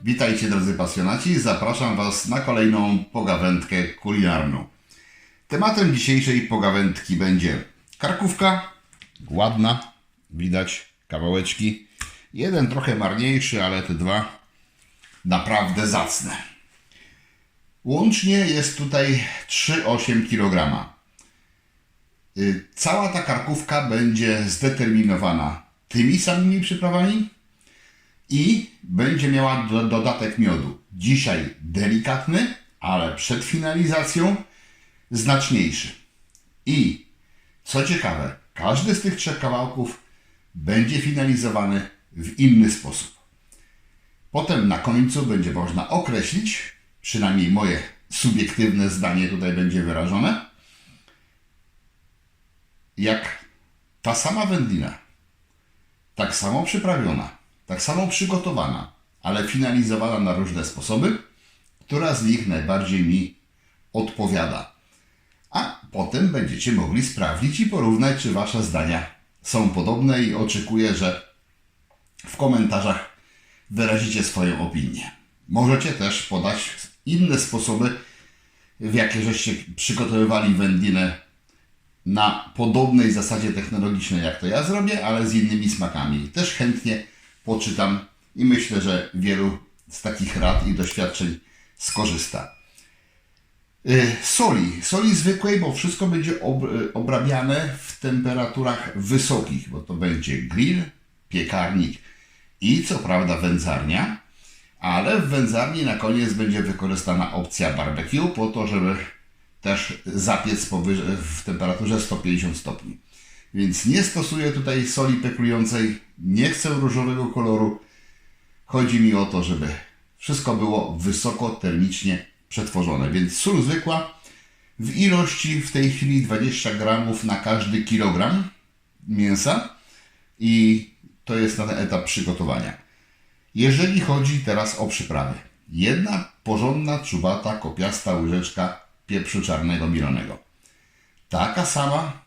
Witajcie drodzy pasjonaci, zapraszam Was na kolejną pogawędkę kulinarną. Tematem dzisiejszej pogawędki będzie karkówka, ładna, widać kawałeczki. Jeden trochę marniejszy, ale te dwa naprawdę zacne. Łącznie jest tutaj 3,8 kg. Cała ta karkówka będzie zdeterminowana tymi samymi przyprawami i będzie miała dodatek miodu. Dzisiaj delikatny, ale przed finalizacją znaczniejszy. I co ciekawe, każdy z tych trzech kawałków będzie finalizowany w inny sposób. Potem na końcu będzie można określić, przynajmniej moje subiektywne zdanie tutaj będzie wyrażone, jak ta sama wędlina, tak samo przyprawiona, tak samo przygotowana, ale finalizowana na różne sposoby, która z nich najbardziej mi odpowiada. A potem będziecie mogli sprawdzić i porównać, czy Wasze zdania są podobne i oczekuję, że w komentarzach wyrazicie swoją opinię. Możecie też podać inne sposoby, w jakie żeście przygotowywali wędlinę na podobnej zasadzie technologicznej, jak to ja zrobię, ale z innymi smakami. Też chętnie poczytam i myślę, że wielu z takich rad i doświadczeń skorzysta. Soli zwykłej, bo wszystko będzie obrabiane w temperaturach wysokich, bo to będzie grill, piekarnik i co prawda wędzarnia, ale w wędzarni na koniec będzie wykorzystana opcja barbecue po to, żeby też zapiec w temperaturze 150 stopni. Więc nie stosuję tutaj soli peklującej, nie chcę różowego koloru. Chodzi mi o to, żeby wszystko było wysoko termicznie przetworzone. Więc sól zwykła w ilości w tej chwili 20 gramów na każdy kilogram mięsa i to jest na ten etap przygotowania. Jeżeli chodzi teraz o przyprawy. Jedna porządna, czubata, kopiasta łyżeczka pieprzu czarnego mielonego. Taka sama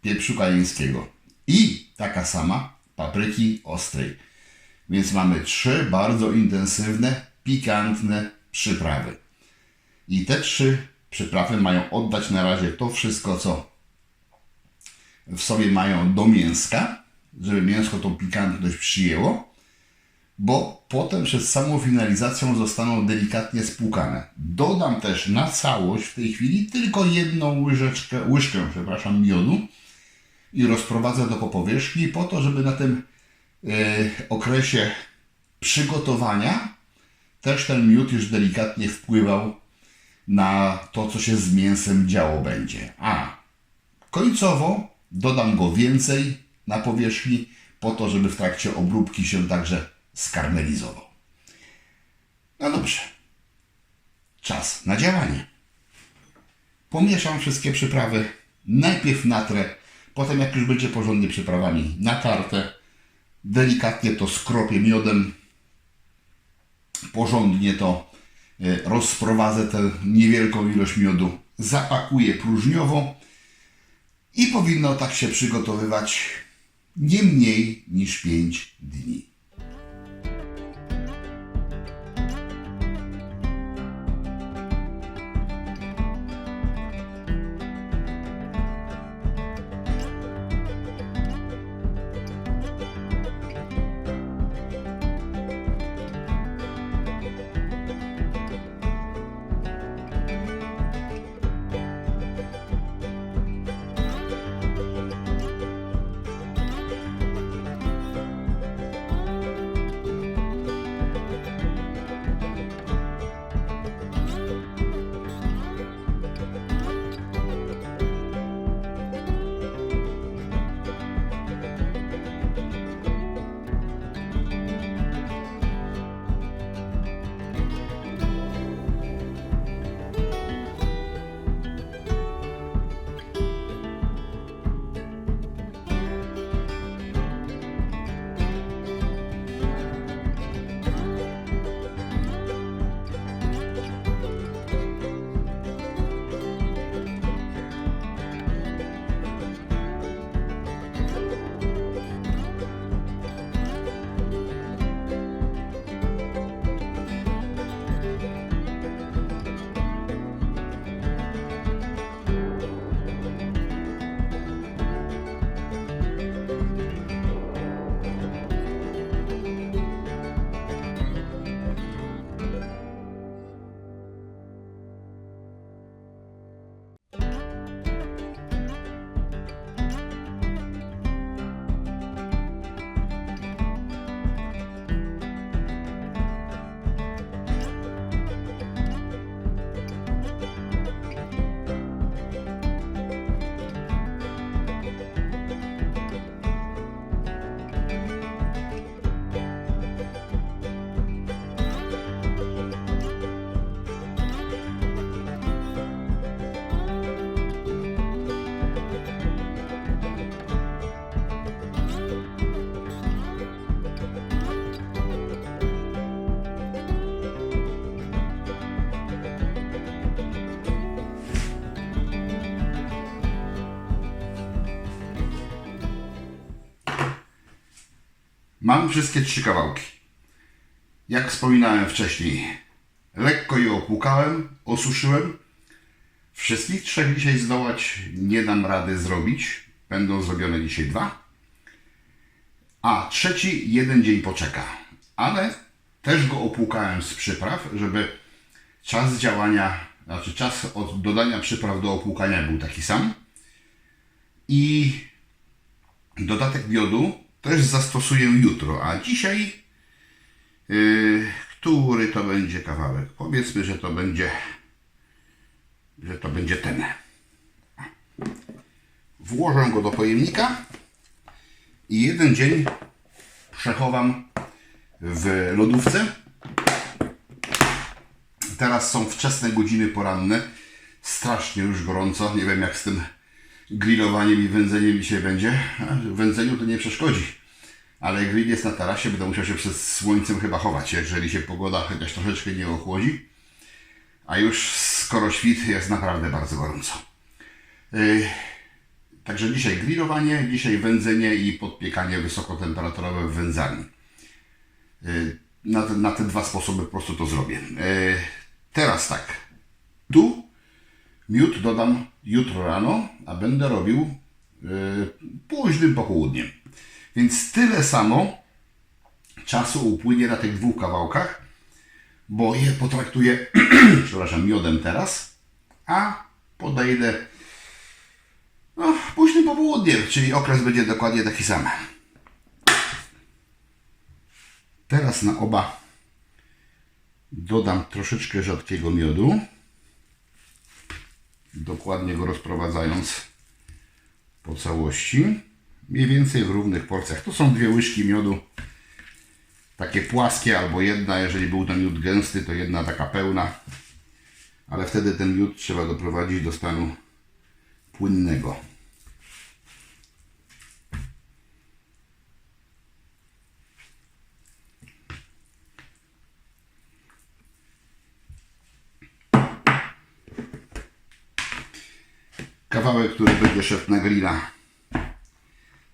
pieprzu kajeńskiego i taka sama papryki ostrej. Więc mamy 3 bardzo intensywne, pikantne przyprawy. I te 3 przyprawy mają oddać na razie to wszystko, co w sobie mają do mięska, żeby mięsko tą pikantność przyjęło, bo potem przed samą finalizacją zostaną delikatnie spłukane. Dodam też na całość w tej chwili tylko jedną łyżkę miodu i rozprowadzę to po powierzchni po to, żeby na tym okresie przygotowania też ten miód już delikatnie wpływał na to, co się z mięsem działo będzie. A końcowo dodam go więcej na powierzchni po to, żeby w trakcie obróbki się także skarmelizował. No dobrze. Czas na działanie. Pomieszam wszystkie przyprawy. Najpierw natrę, potem jak już będzie porządnie przyprawami na tartę, delikatnie to skropię miodem, porządnie to rozprowadzę tę niewielką ilość miodu, zapakuję próżniowo i powinno tak się przygotowywać nie mniej niż 5 dni. Mam wszystkie 3 kawałki. Jak wspominałem wcześniej, lekko je opłukałem, osuszyłem. Wszystkich 3 dzisiaj zdołać nie dam rady zrobić. Będą zrobione dzisiaj 2. A 3 1 dzień poczeka. Ale też go opłukałem z przypraw, żeby czas działania, znaczy czas od dodania przypraw do opłukania był taki sam. I dodatek miodu też zastosuję jutro, a dzisiaj który to będzie kawałek? Powiedzmy, że to będzie ten. Włożę go do pojemnika i 1 dzień przechowam w lodówce. Teraz są wczesne godziny poranne. Strasznie już gorąco. Nie wiem, jak z tym grillowaniem i wędzeniem dzisiaj będzie. Wędzeniu to nie przeszkodzi. Ale grill jest na tarasie, będę musiał się przed słońcem chyba chować, jeżeli się pogoda chociaż troszeczkę nie ochłodzi. A już skoro świt, jest naprawdę bardzo gorąco. Także dzisiaj grillowanie, dzisiaj wędzenie i podpiekanie wysokotemperaturowe w wędzarni. Na te 2 sposoby po prostu to zrobię. Teraz tak. Tu miód dodam jutro rano, a będę robił późnym popołudniem. Więc tyle samo czasu upłynie na tych 2 kawałkach, bo je potraktuję przepraszam, miodem teraz, a podejdę późnym popołudniem, czyli okres będzie dokładnie taki sam. Teraz na oba dodam troszeczkę rzadkiego miodu, dokładnie go rozprowadzając po całości, mniej więcej w równych porcjach. To są 2 łyżki miodu, takie płaskie, albo 1, jeżeli był to miód gęsty, to 1 taka pełna, ale wtedy ten miód trzeba doprowadzić do stanu płynnego. Kawałek, który będzie szedł na grilla,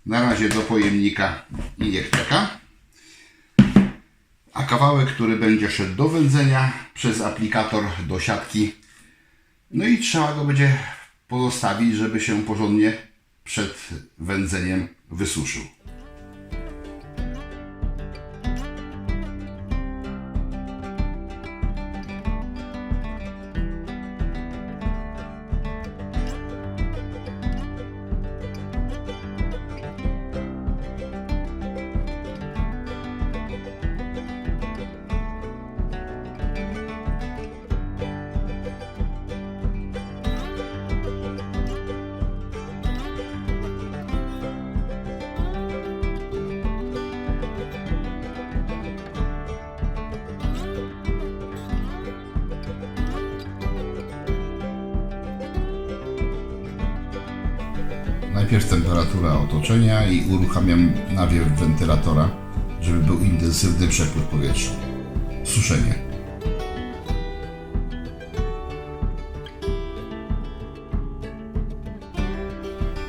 na razie do pojemnika i niech czeka. A kawałek, który będzie szedł do wędzenia przez aplikator do siatki. No i trzeba go będzie pozostawić, żeby się porządnie przed wędzeniem wysuszył. Najpierw temperatura otoczenia i uruchamiam nawiew wentylatora, żeby był intensywny przepływ powietrza. Suszenie.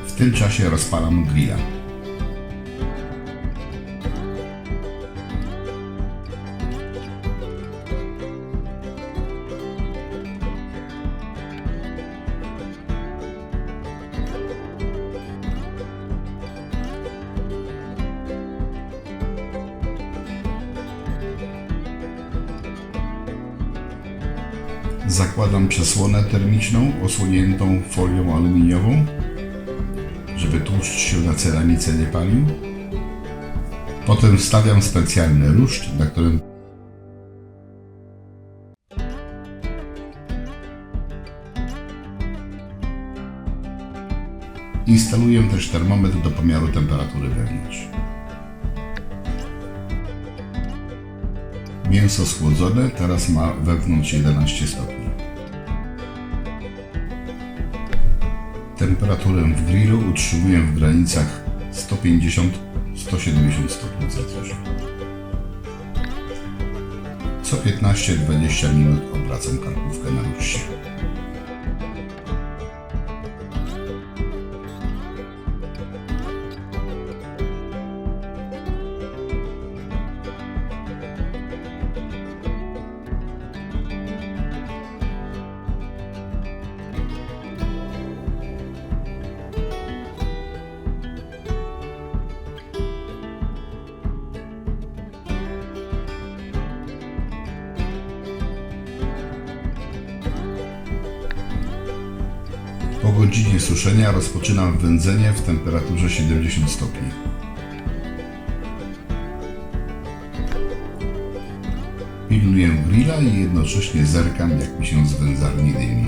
W tym czasie rozpalam grilla. Zakładam przesłonę termiczną osłoniętą folią aluminiową, żeby tłuszcz się na ceramice nie palił. Potem wstawiam specjalny ruszt, na którym instaluję też termometr do pomiaru temperatury wewnątrz. Mięso schłodzone teraz ma wewnątrz 11 stopni. Temperaturę w grillu utrzymuję w granicach 150-170 stopni Celsjusza. Co 15-20 minut obracam karkówkę na ruszcie. Po godzinie suszenia rozpoczynam wędzenie w temperaturze 70 stopni. Pilnuję grilla i jednocześnie zerkam, jak mi się z wędzarni dymi.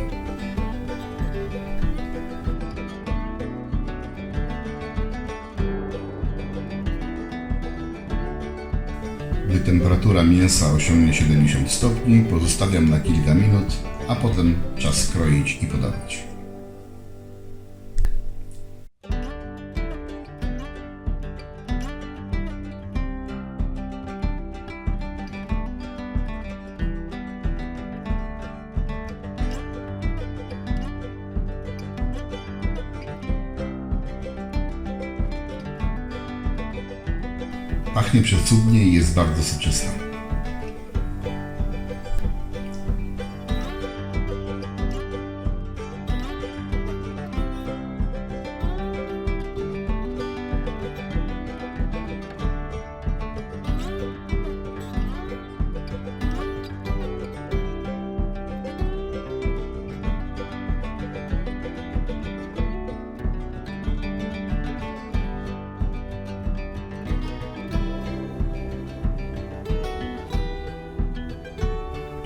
Gdy temperatura mięsa osiągnie 70 stopni, pozostawiam na kilka minut, a potem czas kroić i podawać. Pachnie przecudnie i jest bardzo soczysta.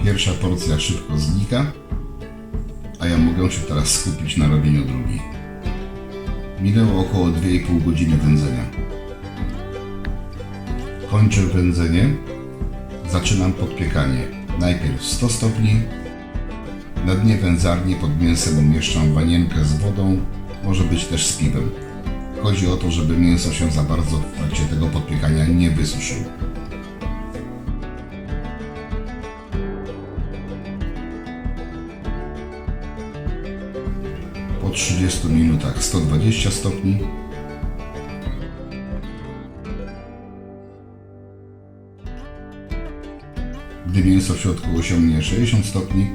Pierwsza porcja szybko znika, a ja mogę się teraz skupić na robieniu drugiej. Minęło około 2,5 godziny wędzenia. Kończę wędzenie, zaczynam podpiekanie. Najpierw 100 stopni, na dnie wędzarni pod mięsem umieszczam wanienkę z wodą, może być też z piwem. Chodzi o to, żeby mięso się za bardzo w trakcie tego podpiekania nie wysuszyło. Po 30 minutach 120 stopni. Gdy mięso w środku osiągnie 60 stopni,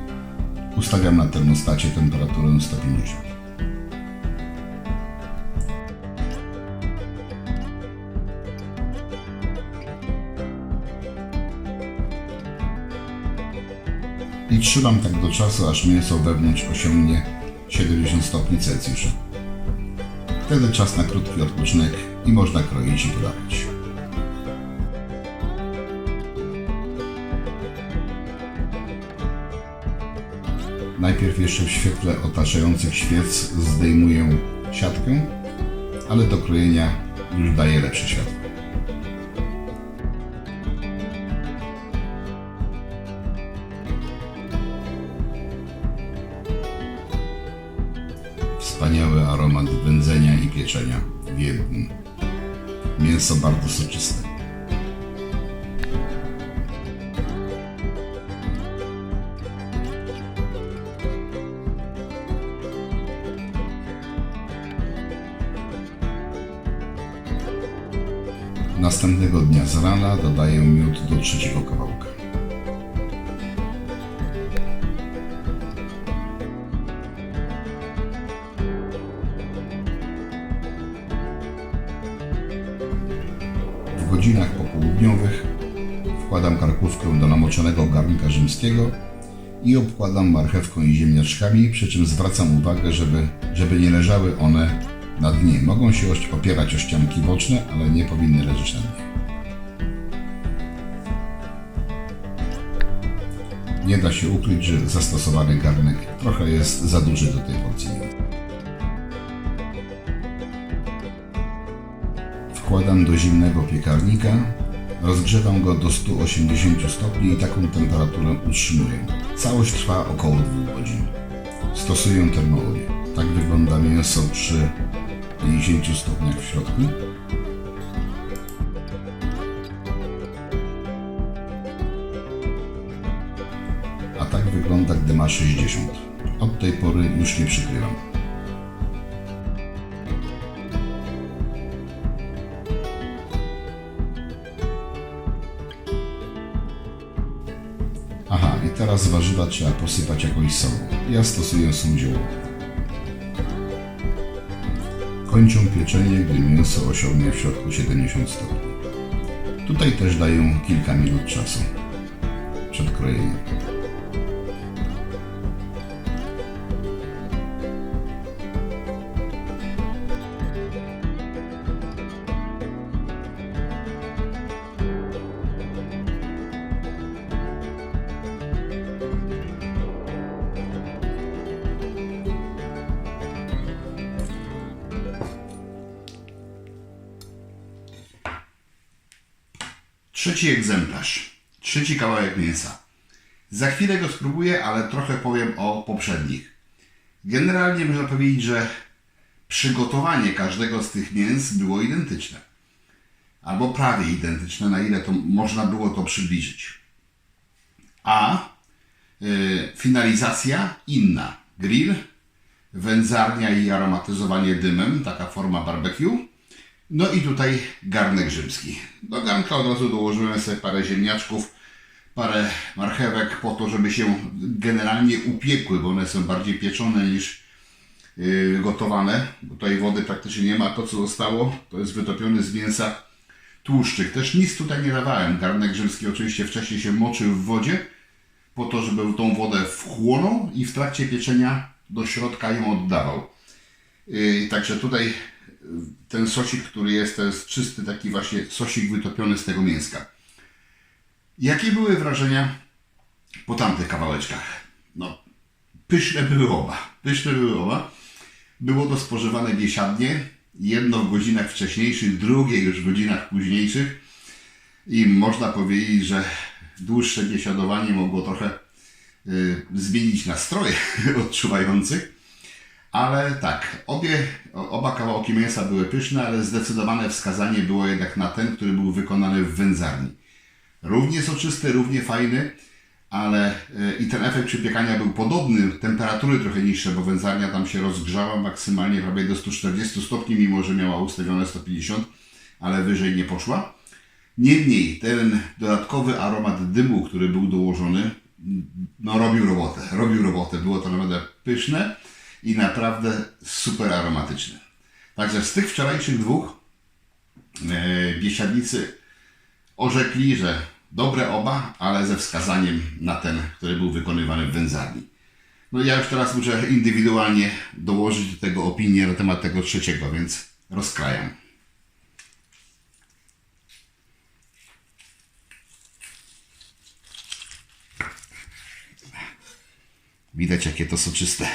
ustawiam na termostacie temperaturę 150. I trzymam tak do czasu, aż mięso wewnątrz osiągnie 70 stopni Celsjusza. Wtedy czas na krótki odpoczynek i można kroić i podawać. Najpierw jeszcze w świetle otaczających świec zdejmuję siatkę, ale do krojenia już daje lepsze światło. Wspaniały aromat wędzenia i pieczenia w jednym. Mięso bardzo soczyste. Następnego dnia z rana dodaję miód do trzeciego kawałka. W godzinach popołudniowych wkładam karkówkę do namoczonego garnka rzymskiego i obkładam marchewką i ziemniaczkami, przy czym zwracam uwagę, żeby nie leżały one na dnie. Mogą się opierać o ścianki boczne, ale nie powinny leżeć na dnie. Nie da się ukryć, że zastosowany garnek trochę jest za duży do tej porcji. Wkładam do zimnego piekarnika, rozgrzewam go do 180 stopni i taką temperaturę utrzymuję. Całość trwa około 2 godzin. Stosuję termoolię. Tak wygląda mięso przy 50 stopniach w środku. A tak wygląda, gdy ma 60. Od tej pory już nie przykrywam. Aha, i teraz warzywa trzeba posypać jakąś solą. Ja stosuję sól ziołową. Kończę pieczenie, gdy mięso osiągnie w środku 70 stopni. Tutaj też daję kilka minut czasu przed krojeniem. Trzeci egzemplarz. Trzeci kawałek mięsa. Za chwilę go spróbuję, ale trochę powiem o poprzednich. Generalnie można powiedzieć, że przygotowanie każdego z tych mięs było identyczne. Albo prawie identyczne, na ile to można było to przybliżyć. A finalizacja inna. Grill, wędzarnia i aromatyzowanie dymem, taka forma barbecue. No i tutaj garnek rzymski. Do garnka od razu dołożyłem sobie parę ziemniaczków, parę marchewek po to, żeby się generalnie upiekły, bo one są bardziej pieczone niż gotowane. Bo tutaj wody praktycznie nie ma. To co zostało, to jest wytopiony z mięsa tłuszczyk. Też nic tutaj nie dawałem. Garnek rzymski oczywiście wcześniej się moczył w wodzie po to, żeby tą wodę wchłonął i w trakcie pieczenia do środka ją oddawał. Także tutaj ten sosik, który jest, to jest czysty taki właśnie sosik wytopiony z tego mięska. Jakie były wrażenia po tamtych kawałeczkach? No, pyszne były oba. Pyszne były oba. Było to spożywane biesiadnie. Jedno w godzinach wcześniejszych, drugie już w godzinach późniejszych. I można powiedzieć, że dłuższe biesiadowanie mogło trochę zmienić nastroje odczuwających. Ale tak, oba kawałki mięsa były pyszne, ale zdecydowane wskazanie było jednak na ten, który był wykonany w wędzarni. Równie soczysty, równie fajny, ale i ten efekt przypiekania był podobny, temperatury trochę niższe, bo wędzarnia tam się rozgrzała maksymalnie prawie do 140 stopni, mimo że miała ustawione 150, ale wyżej nie poszła. Niemniej ten dodatkowy aromat dymu, który był dołożony, no robił robotę. Było to naprawdę pyszne i naprawdę super aromatyczne. Także z tych wczorajszych dwóch biesiadnicy orzekli, że dobre oba, ale ze wskazaniem na ten, który był wykonywany w wędzarni. No ja już teraz muszę indywidualnie dołożyć do tego opinię na temat tego trzeciego, więc rozkrajam. Widać, jakie to soczyste.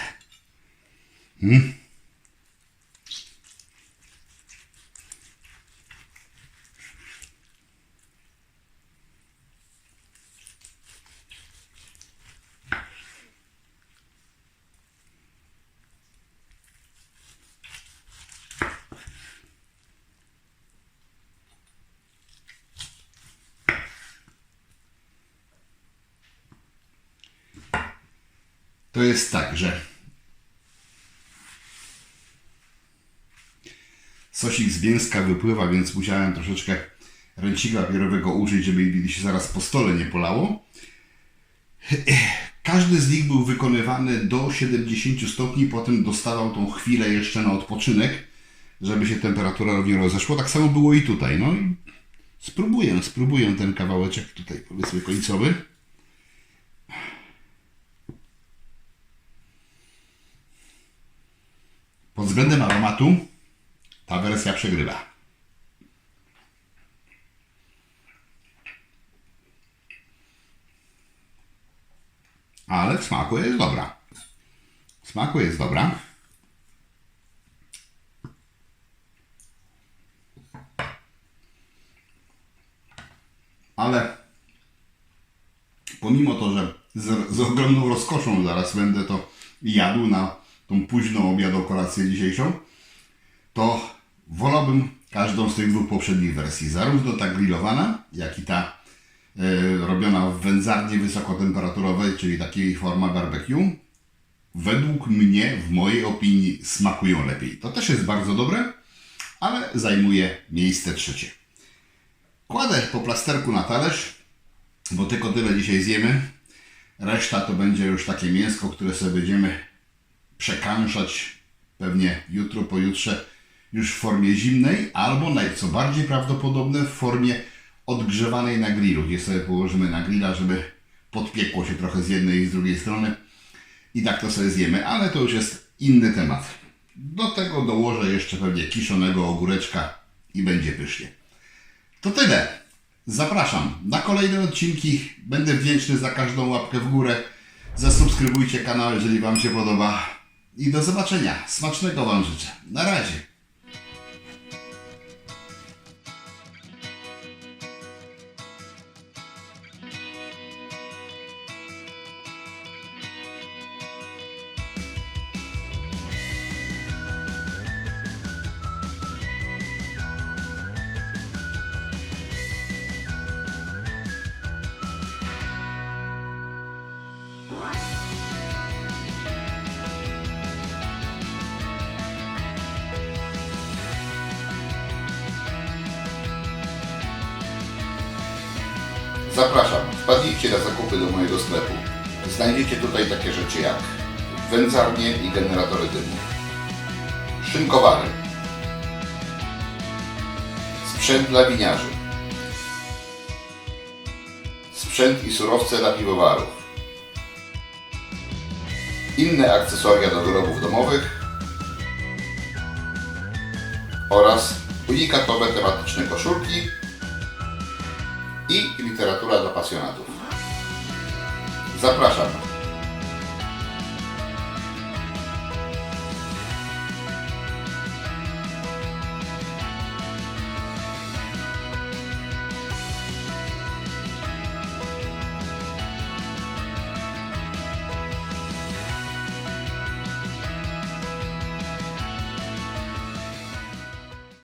To jest tak, że sosik z mięska wypływa, więc musiałem troszeczkę ręcznika papierowego użyć, żeby mi się zaraz po stole nie polało. Każdy z nich był wykonywany do 70 stopni, potem dostawał tą chwilę jeszcze na odpoczynek, żeby się temperatura równie rozeszła. Tak samo było i tutaj. No i spróbuję ten kawałeczek tutaj, powiedzmy, końcowy. Pod względem aromatu ta wersja przegrywa. Ale w smaku jest dobra. W smaku jest dobra. Ale pomimo to, że z ogromną rozkoszą zaraz będę to jadł na tą późną obiadokolację dzisiejszą, to wolałbym każdą z tych dwóch poprzednich wersji. Zarówno ta grillowana, jak i ta robiona w wędzarni wysokotemperaturowej, czyli takiej forma barbecue, według mnie, w mojej opinii, smakują lepiej. To też jest bardzo dobre, ale zajmuje miejsce trzecie. Kładę po plasterku na talerz, bo tylko tyle dzisiaj zjemy. Reszta to będzie już takie mięsko, które sobie będziemy przekańszać pewnie jutro, pojutrze już w formie zimnej, albo co bardziej prawdopodobne w formie odgrzewanej na grillu, gdzie sobie położymy na grilla, żeby podpiekło się trochę z jednej i z drugiej strony i tak to sobie zjemy, ale to już jest inny temat. Do tego dołożę jeszcze pewnie kiszonego ogóreczka i będzie pysznie. To tyle. Zapraszam na kolejne odcinki. Będę wdzięczny za każdą łapkę w górę. Zasubskrybujcie kanał, jeżeli Wam się podoba. I do zobaczenia. Smacznego Wam życzę. Na razie. Zapraszam, wpadnijcie na zakupy do mojego sklepu. Znajdziecie tutaj takie rzeczy jak wędzarnie i generatory dymu, szynkowary, sprzęt dla winiarzy, sprzęt i surowce dla piwowarów, inne akcesoria do wyrobów domowych oraz unikatowe tematyczne koszulki i literatura dla pasjonatów. Zapraszam!